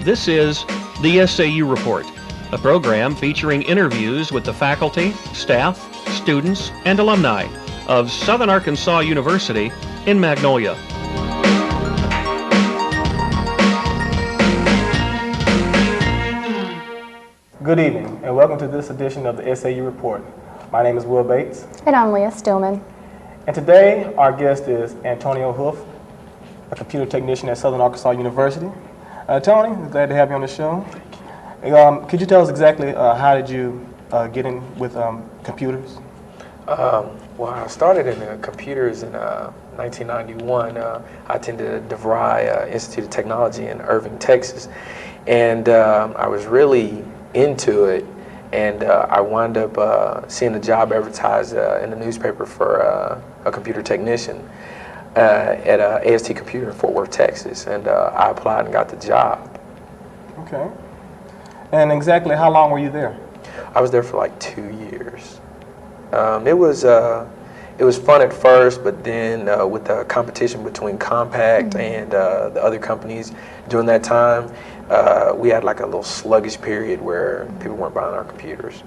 This is the SAU Report, a program featuring interviews with the faculty, staff, students, and alumni of Southern Arkansas University in Magnolia. Good evening, and welcome to this edition of the SAU Report. My name is Will Bates. And I'm Leah Steelman. And today, our guest is Antonio Hoof, a computer technician at Southern Arkansas University. Tony, glad to have you on the show. Could you tell us exactly how did you get in with computers? Well, I started in computers in 1991. I attended the DeVry Institute of Technology in Irving, Texas, and I was really into it, and I wound up seeing a job advertised in the newspaper for a computer technician at AST Computer in Fort Worth, Texas, and I applied and got the job. Okay. And exactly how long were you there? I was there for like 2 years. It was fun at first, but then with the competition between Compaq and the other companies during that time, we had like a little sluggish period where people weren't buying our computers.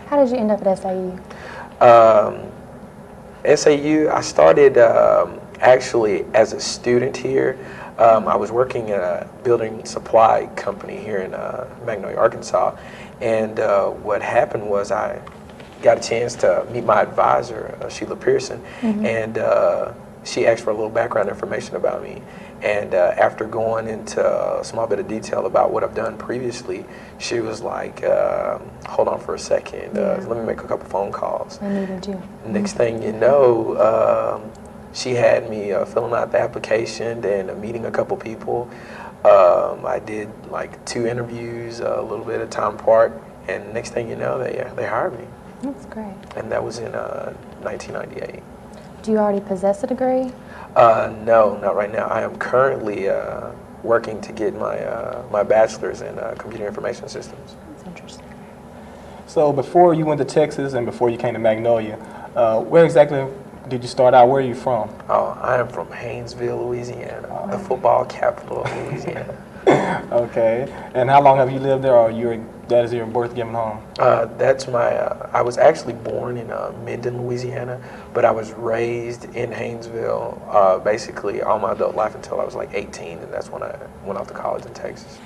How did you end up at SAU? SAU, I started actually as a student here. I was working at a building supply company here in Magnolia, Arkansas, and what happened was I got a chance to meet my advisor, Sheila Pearson, and she asked for a little background information about me. And after going into a small bit of detail about what I've done previously, she was like, hold on for a second, let me make a couple phone calls. I needed you. Next thing you know, she had me filling out the application and meeting a couple people. I did like 2 interviews, a little bit of time apart, and next thing you know, they hired me. That's great. And that was in 1998. Do you already possess a degree? No, not right now. I am currently working to get my bachelor's in computer information systems. That's interesting. So before you went to Texas and before you came to Magnolia, where exactly did you start out? Where are you from? Oh, I am from Haynesville, Louisiana, the football capital of Louisiana. Okay. And how long have you lived there, or that is your birth given home? That's my, I was actually born in Minden, Louisiana, but I was raised in Haynesville basically all my adult life until I was like 18, and that's when I went off to college in Texas.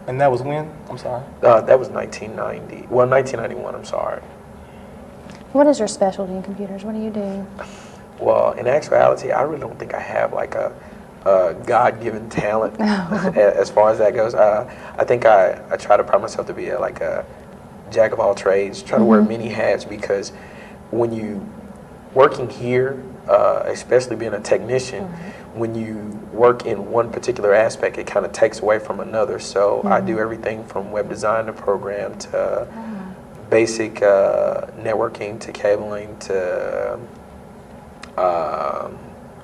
And that was when? I'm sorry? That was 1991, I'm sorry. What is your specialty in computers? What do you do? Well, in actuality, I really don't think I have like a God-given talent as far as that goes. I think I try to pride myself to be like a jack of all trades, try to wear many hats, because when you working here, especially being a technician, when you work in one particular aspect, it kind of takes away from another. So I do everything from web design to program to basic networking to cabling to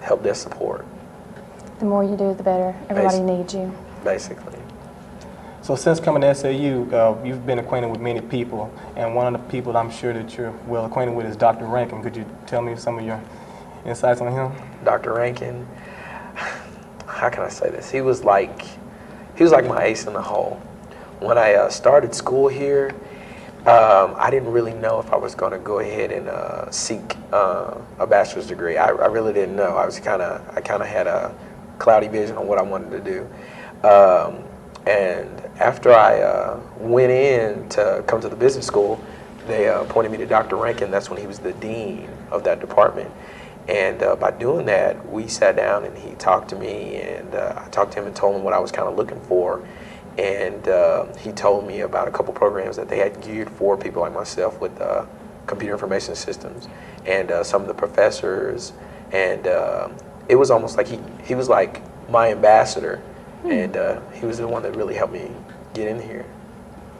help desk support. The more you do, the better. Everybody needs you. Basically. So since coming to SAU, you've been acquainted with many people, and one of the people I'm sure that you're well acquainted with is Dr. Rankin. Could you tell me some of your insights on him? Dr. Rankin, how can I say this? He was like my ace in the hole. When I started school here, I didn't really know if I was going to go ahead and seek a bachelor's degree. I really didn't know. I kind of had a cloudy vision on what I wanted to do. And after I went in to come to the business school, they appointed me to Dr. Rankin. That's when he was the dean of that department. And by doing that, we sat down and he talked to me, and I talked to him and told him what I was kind of looking for. And he told me about a couple programs that they had geared for people like myself with computer information systems, and some of the professors. And it was almost like he was like my ambassador, and he was the one that really helped me get in here.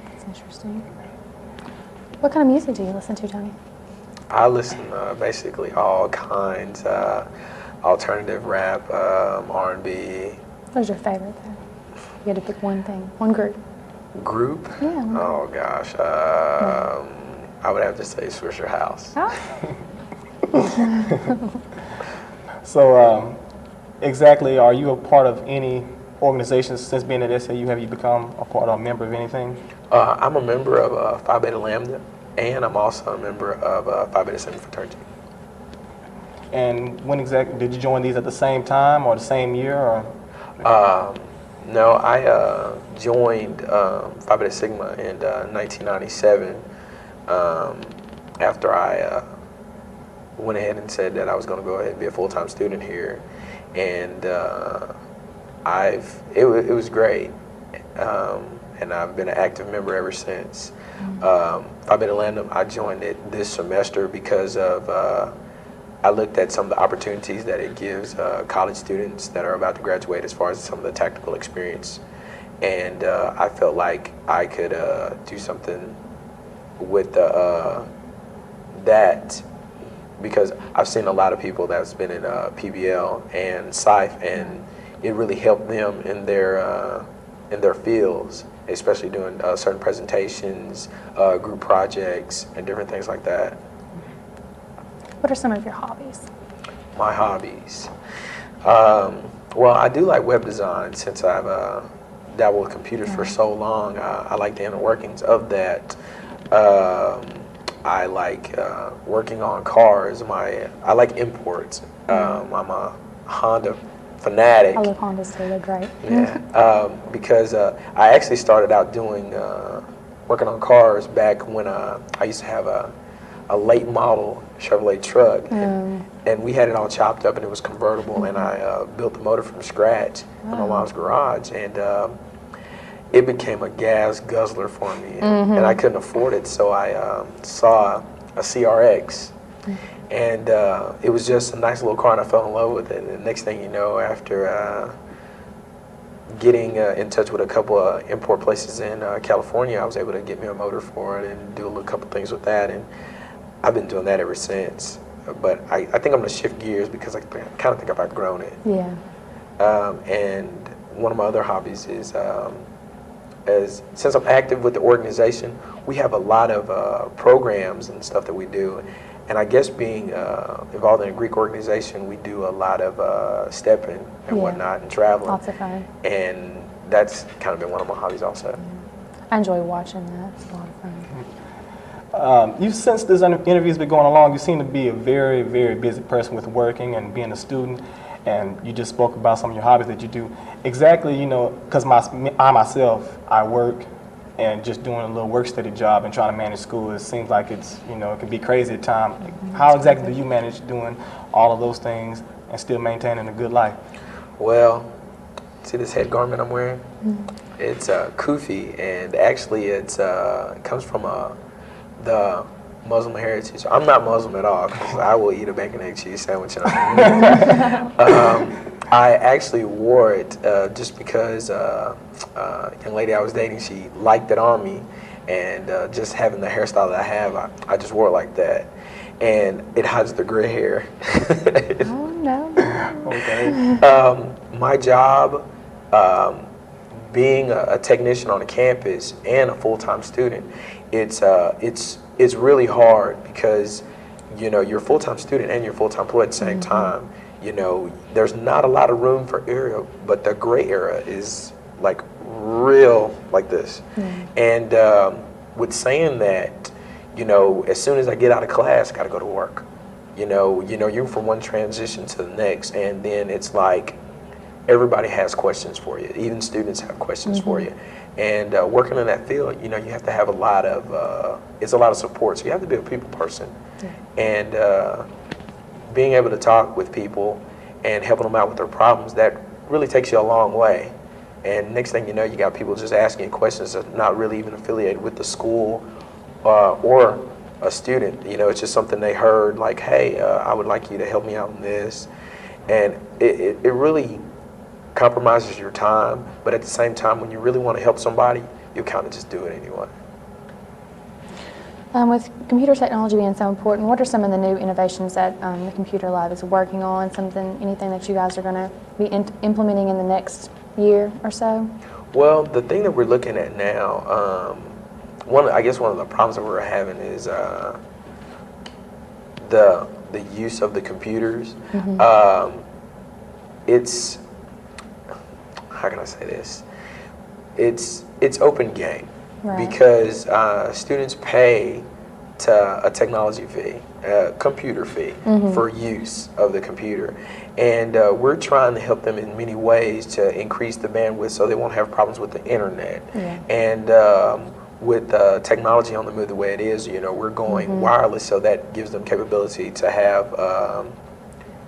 That's interesting. What kind of music do you listen to, Tony? I listen basically all kinds, alternative rap, R&B. What is your favorite, though? You had to pick one thing, one group. Group? Yeah. Oh gosh, I would have to say Swisher House. Oh. So exactly, are you a part of any organizations since being at SAU? Have you become a part of a member of anything? I'm a member of Phi Beta Lambda, and I'm also a member of Phi Beta Sigma fraternity. And when exactly did you join these at the same time or the same year? Or? No, I joined Phi Beta Sigma in 1997 after I went ahead and said that I was going to go ahead and be a full-time student here, and it was great, and I've been an active member ever since. Phi Beta Lambda, I joined it this semester because of I looked at some of the opportunities that it gives college students that are about to graduate as far as some of the tactical experience, and I felt like I could do something with that, because I've seen a lot of people that's been in PBL and SIFE, and it really helped them in their fields, especially doing certain presentations, group projects, and different things like that. What are some of your hobbies? My hobbies. Well, I do like web design since I've dabbled with computers for so long. I like the inner workings of that. I like working on cars. I like imports. I'm a Honda fanatic. I love Hondas too, they're great. Yeah, because I actually started out doing working on cars back when I used to have a late model Chevrolet truck, and we had it all chopped up and it was convertible, and I built the motor from scratch in my mom's garage, and it became a gas guzzler for me, and I couldn't afford it, so I saw a CRX, and it was just a nice little car, and I fell in love with it. And the next thing you know, after getting in touch with a couple of import places in California, I was able to get me a motor for it and do a couple things with that, and I've been doing that ever since. But I think I'm going to shift gears because I kind of think I've outgrown it. Yeah. And one of my other hobbies is, since I'm active with the organization, we have a lot of programs and stuff that we do. And I guess being involved in a Greek organization, we do a lot of stepping and whatnot and traveling. Lots of fun. And that's kind of been one of my hobbies also. I enjoy watching that. It's a lot of fun. Since this interview's been going along, you seem to be a very, very busy person with working and being a student, and you just spoke about some of your hobbies that you do. Exactly, because I work and just doing a little work study job and trying to manage school, it seems like it's, it can be crazy at times. How exactly do you manage doing all of those things and still maintaining a good life? Well, see this head garment I'm wearing? It's kufi, and actually it comes from the Muslim heritage. I'm not Muslim at all, because I will eat a bacon, egg, cheese sandwich. I actually wore it just because a young lady I was dating, she liked it on me, and just having the hairstyle that I have, I just wore it like that. And it hides the gray hair. Oh, no. Okay. My job, being a technician on a campus and a full-time student, it's really hard because you're a full-time student and you're a full-time employee at the same time. There's not a lot of room for area, but the gray area is like real like this. And with saying that, as soon as I get out of class, I got to go to work. You're from one transition to the next, and then it's like everybody has questions for you. Even students have questions for you. And working in that field, you have to have a lot of support. So you have to be a people person. And being able to talk with people and helping them out with their problems, that really takes you a long way. And next thing you know, you got people just asking you questions that are not really even affiliated with the school or a student. It's just something they heard, like, hey, I would like you to help me out in this. And it really compromises your time, but at the same time, when you really want to help somebody, you kind of just do it anyway. With computer technology being so important, what are some of the new innovations that the computer lab is working on? Anything that you guys are going to be implementing in the next year or so? Well, the thing that we're looking at now, one of the problems that we're having is the use of the computers. how can I say this? It's open game, Right. because students pay to a technology fee, a computer fee for use of the computer, and we're trying to help them in many ways to increase the bandwidth so they won't have problems with the internet. Yeah. And with technology on the move the way it is, we're going wireless, so that gives them capability to have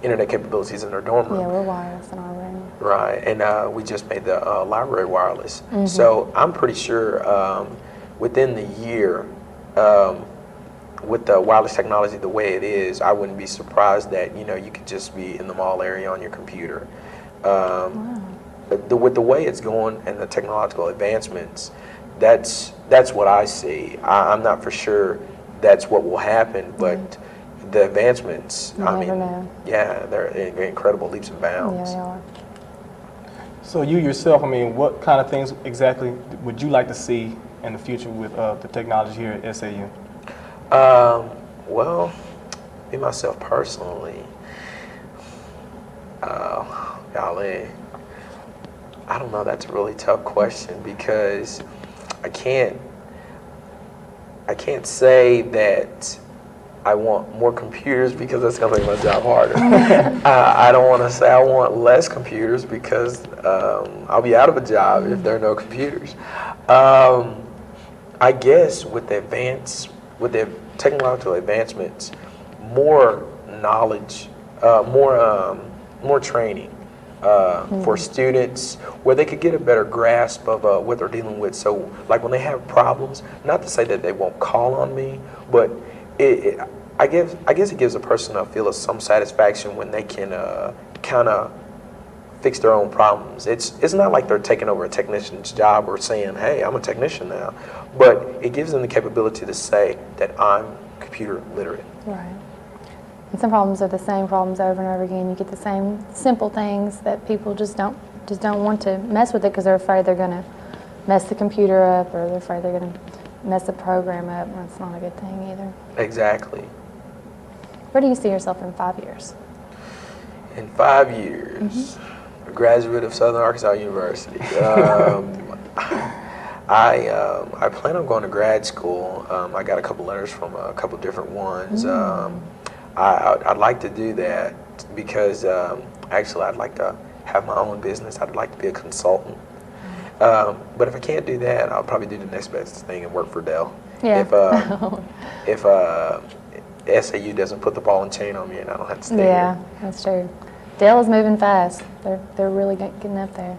internet capabilities in their dorm room. Yeah, we're wireless in our room. Right, and we just made the library wireless. So I'm pretty sure within the year, with the wireless technology the way it is, I wouldn't be surprised that you could just be in the mall area on your computer. With the way it's going and the technological advancements, that's what I see. I'm not for sure that's what will happen, but the advancements, You never know. yeah, they're incredible leaps and Yeah, bounds. they are. So you yourself, what kind of things exactly would you like to see in the future with the technology here at SAU? Well, me myself personally, golly, I don't know. That's a really tough question because I can't say that I want more computers because that's going to make my job harder. I don't want to say I want less computers because I'll be out of a job if there are no computers. I guess with the technological advancements, more knowledge, more training for students where they could get a better grasp of what they're dealing with. So, like when they have problems, not to say that they won't call on me, but I guess it gives a person a feel of some satisfaction when they can kind of fix their own problems. It's not like they're taking over a technician's job or saying, hey, I'm a technician now, but it gives them the capability to say that I'm computer literate. Right. And some problems are the same problems over and over again. You get the same simple things that people just don't want to mess with it because they're afraid they're going to mess the computer up, or they're afraid they're going to mess the program up. That's not a good thing either. Exactly. Where do you see yourself in 5 years? In 5 years, a graduate of Southern Arkansas University. I plan on going to grad school. I got a couple letters from a couple different ones. I'd like to do that because actually I'd like to have my own business. I'd like to be a consultant. But if I can't do that, I'll probably do the next best thing and work for Dell. Yeah. If SAU doesn't put the ball and chain on me and I don't have to stay Yeah, here. that's true. Dale is moving fast. They're really getting up there.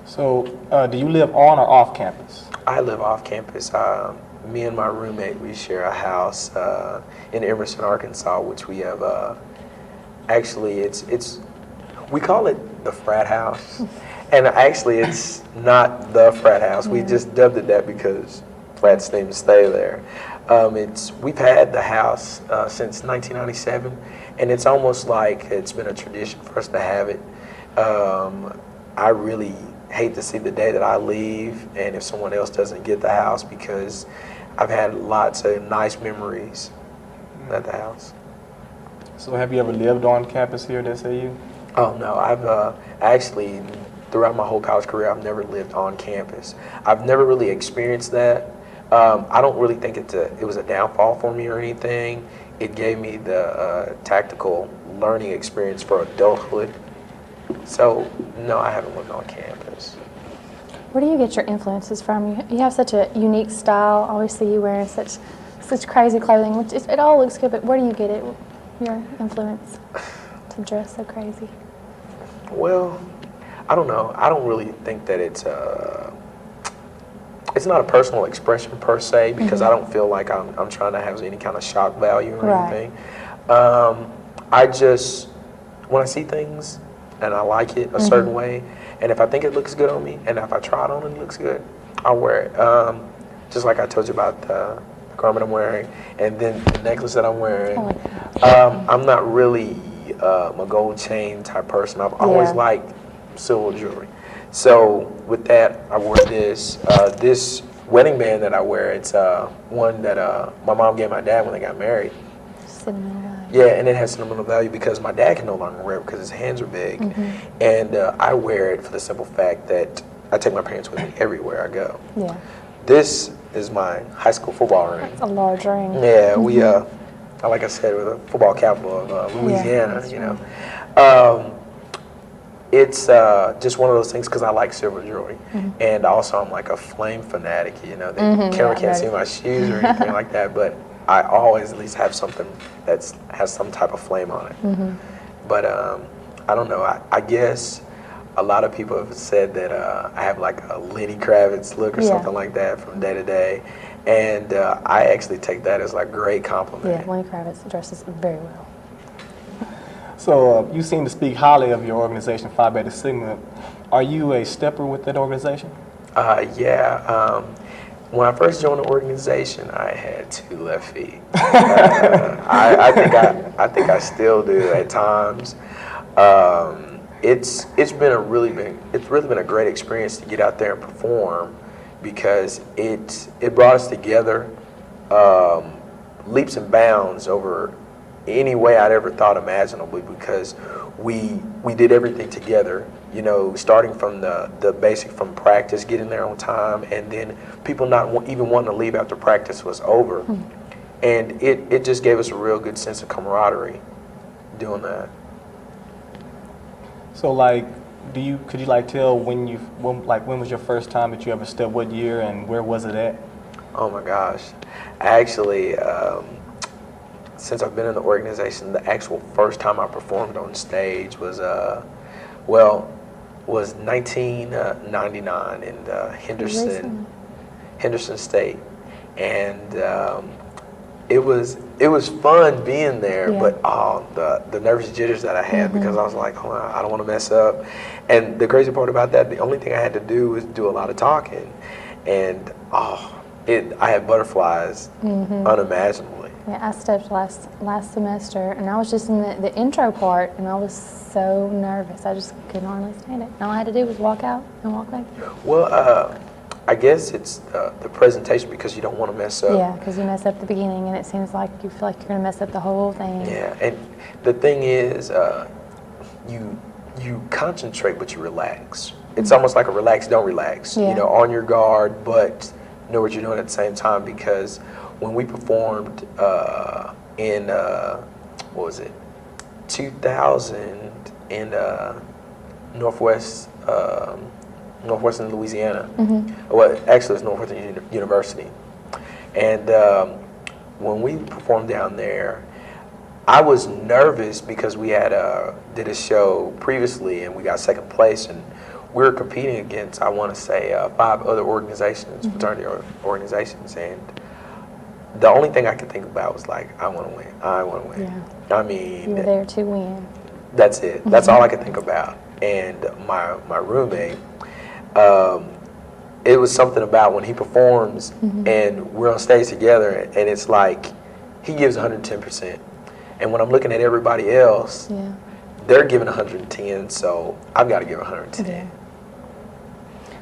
So do you live on or off campus? I live off campus. Me and my roommate, we share a house in Emerson, Arkansas, which we have. Actually, we call it the frat house, and actually, it's not the frat house. We just dubbed it that because frats seem to stay there. We've had the house since 1997, and it's almost like it's been a tradition for us to have it. I really hate to see the day that I leave and if someone else doesn't get the house, because I've had lots of nice memories at the house. So have you ever lived on campus here at SAU? Oh no, I've actually, throughout my whole college career, I've never lived on campus. I've never really experienced that. I don't really think it was a downfall for me or anything. It gave me the tactical learning experience for adulthood. So no, I haven't lived on campus. Where do you get your influences from? You have such a unique style. Always see you wearing such crazy clothing, which it all looks good. But where do you get your influence to dress so crazy? Well, I don't know. I don't really think that it's not a personal expression per se, because I don't feel like I'm trying to have any kind of shock value or anything. I just, when I see things and I like it a certain way, and if I think it looks good on me, and if I try it on and it looks good, I'll wear it. Just like I told you about the garment I'm wearing, and then the necklace that I'm wearing. I'm not really a gold chain type person. I've always liked silver jewelry. So with that, I wore this. This wedding band that I wear, it's one that my mom gave my dad when they got married. Sentimental value. Yeah, and it has sentimental value because my dad can no longer wear it because his hands are big. And I wear it for the simple fact that I take my parents with me everywhere I go. Yeah. This is my high school football ring. It's a large ring. Yeah, we, like I said, we're the football capital of Louisiana, that's you know. It's just one of those things because I like silver jewelry. And also I'm like a flame fanatic, you know. The camera can't see my shoes or anything like that, but I always at least have something that has some type of flame on it. But I don't know, I guess a lot of people have said that I have like a Lenny Kravitz look or something like that from day to day. And I actually take that as like a great compliment. Yeah, Lenny Kravitz dresses very well. So you seem to speak highly of your organization, Phi Beta Sigma. Are you a stepper with that organization? Yeah. When I first joined the organization, I had 2 left feet. I think I still do at times. It's really been a great experience to get out there and perform because it brought us together leaps and bounds over any way I'd ever thought imaginably because we did everything together, you know, starting from the basic from practice, getting there on time, and then people not even wanting to leave after practice was over. And it just gave us a real good sense of camaraderie doing that. So like, could you like tell when was your first time that you ever stepped, what year and where was it at? Oh my gosh. Actually, since I've been in the organization, the actual first time I performed on stage was 1999 in Henderson State, and it was fun being there, but the nervous jitters that I had because I was like, oh, I don't want to mess up. And the crazy part about that, the only thing I had to do was do a lot of talking, and I had butterflies unimaginably. Yeah, I stepped last semester, and I was just in the intro part, and I was so nervous. I just couldn't hardly stand it. And all I had to do was walk out and walk back. Well, I guess it's the presentation because you don't want to mess up. Yeah, because you mess up the beginning, and it seems like you feel like you're going to mess up the whole thing. Yeah, and the thing is, you concentrate, but you relax. It's almost like a relax, don't relax. Yeah. You know, on your guard, but know what you're doing at the same time because when we performed in, what was it, 2000 in Northwestern Louisiana. Well, actually it's Northwestern University. And when we performed down there, I was nervous because we had did a show previously and we got second place, and we were competing against, I want to say, 5 other organizations, fraternity organizations, and the only thing I could think about was like, I want to win. Yeah. I mean, You were there to win. that's it. That's all I could think about. And my roommate, it was something about when he performs and we're on stage together, and it's like he gives 110%. And when I'm looking at everybody else, they're giving 110, so I've got to give 110. Yeah.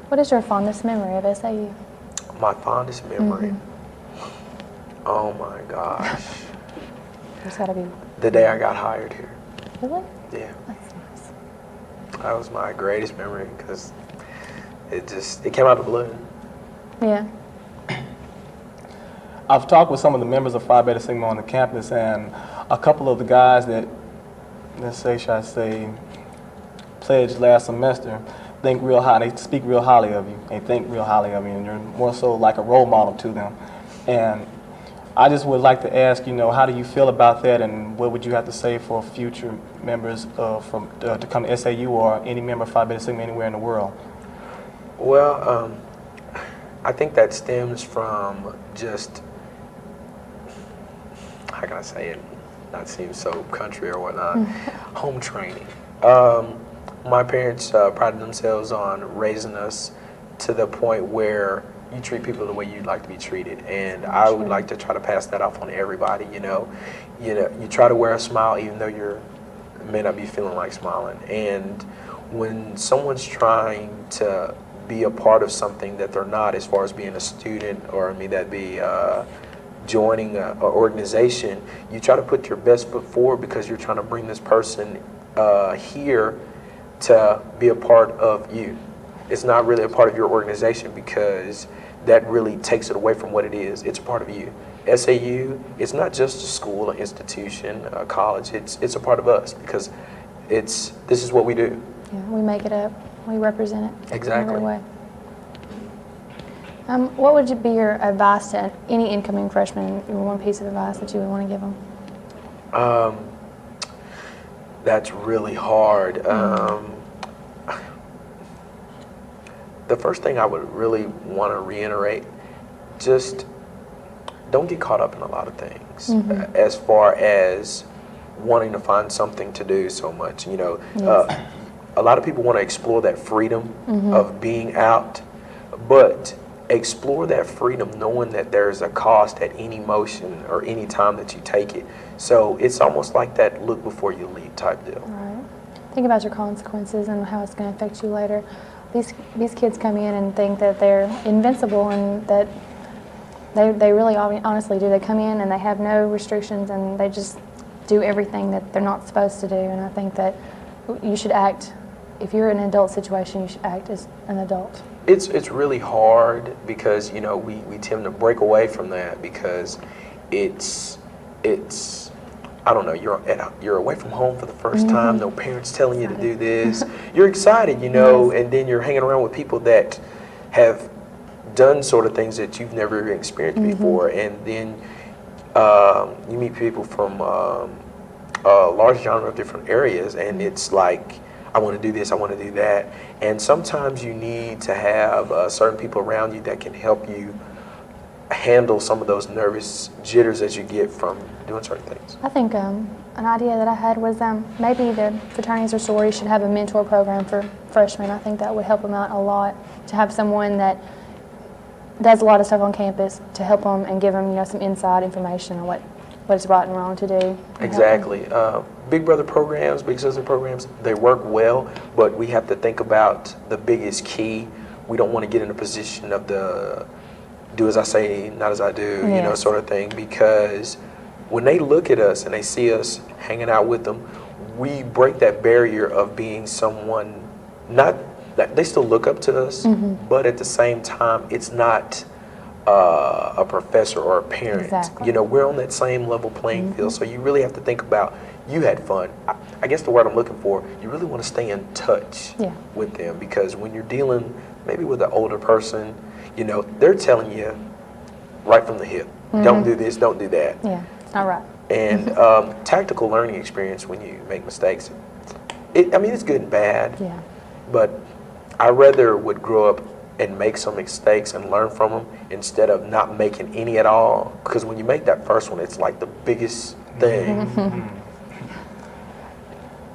What is your fondest memory of SAU? My fondest memory? Oh my gosh. It's got to be. The day I got hired here. Really? Yeah. That's nice. That was my greatest memory because it came out of the blue. Yeah. I've talked with some of the members of Phi Beta Sigma on the campus, and a couple of the guys that, should I say, pledged last semester, think real high. They speak real highly of you. They think real highly of you, and you're more so like a role model to them. And I just would like to ask, how do you feel about that, and what would you have to say for future members to come to SAU or any member of Phi Beta Sigma anywhere in the world? Well, I think that stems from just, how can I say it, not seem so country or whatnot, home training. My parents prided themselves on raising us to the point where you treat people the way you'd like to be treated, and I would like to try to pass that off on everybody. You try to wear a smile even though you may not be feeling like smiling. And when someone's trying to be a part of something that they're not, as far as being a student, or that be joining a organization, you try to put your best foot forward because you're trying to bring this person here to be a part of you. It's not really a part of your organization because that really takes it away from what it is. It's a part of you. SAU, it's not just a school, an institution, a college. It's a part of us because this is what we do. Yeah, we make it up. We represent it Exactly. in every way. What would be your advice to any incoming freshman? One piece of advice that you would want to give them? That's really hard. The first thing I would really want to reiterate, just don't get caught up in a lot of things as far as wanting to find something to do so much. You know, a lot of people want to explore that freedom of being out, but explore that freedom knowing that there's a cost at any motion or any time that you take it. So it's almost like that look before you leave type deal. Right. Think about your consequences and how it's going to affect you later. These kids come in and think that they're invincible, and that they really honestly do. They come in and they have no restrictions and they just do everything that they're not supposed to do. And I think that you should act, if you're in an adult situation, you should act as an adult. It's really hard because, you know, we tend to break away from that because it's I don't know, you're away from home for the first time, no parents telling you to do this. You're excited, you know, and then you're hanging around with people that have done sort of things that you've never experienced before, and then you meet people from a large genre of different areas, and it's like, I want to do this, I want to do that. And sometimes you need to have certain people around you that can help you handle some of those nervous jitters as you get from doing certain things. I think an idea that I had was maybe the fraternities or sororities should have a mentor program for freshmen. I think that would help them out a lot, to have someone that does a lot of stuff on campus to help them and give them, you know, some inside information on what is right and wrong to do. Exactly. Big brother programs, big sister programs, they work well, but we have to think about the biggest key. We don't want to get in a position of the do as I say, not as I do, you know, sort of thing, because when they look at us and they see us hanging out with them, we break that barrier of being someone, not that they still look up to us, but at the same time, it's not a professor or a parent. Exactly. You know, we're on that same level playing field, so you really have to think about, you had fun. I guess the word I'm looking for, you really want to stay in touch with them, because when you're dealing maybe with an older person, you know, they're telling you right from the hip, don't do this, don't do that. Yeah, it's not right. And tactical learning experience when you make mistakes, I mean, it's good and bad, but I rather would grow up and make some mistakes and learn from them instead of not making any at all. Because when you make that first one, it's like the biggest thing.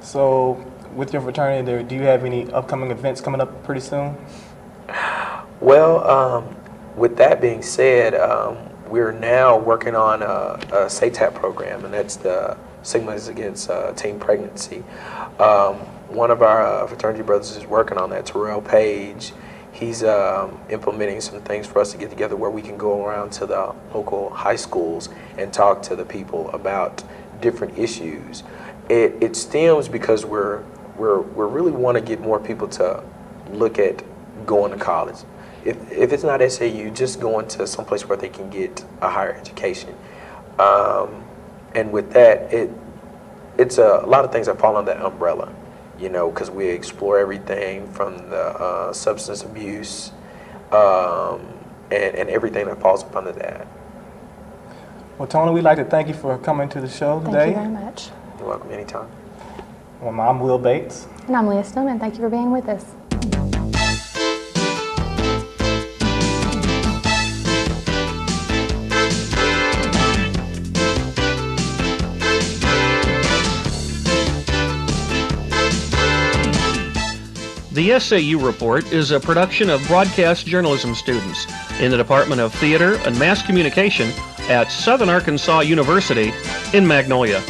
So, with your fraternity, do you have any upcoming events coming up pretty soon? Well, with that being said, we're now working on a SATAP program, and that's the Sigmas Against Teen Pregnancy. One of our fraternity brothers is working on that, Terrell Page. He's implementing some things for us to get together where we can go around to the local high schools and talk to the people about different issues. It stems because we're really want to get more people to look at going to college. If it's not SAU, just going to someplace where they can get a higher education. And with that, it's a lot of things that fall under that umbrella, you know, because we explore everything from the substance abuse and everything that falls up under that. Well, Tony, we'd like to thank you for coming to the show today. Thank you very much. You're welcome anytime. Well, I'm Will Bates. And I'm Leah Steelman. Thank you for being with us. The SAU Report is a production of broadcast journalism students in the Department of Theater and Mass Communication at Southern Arkansas University in Magnolia.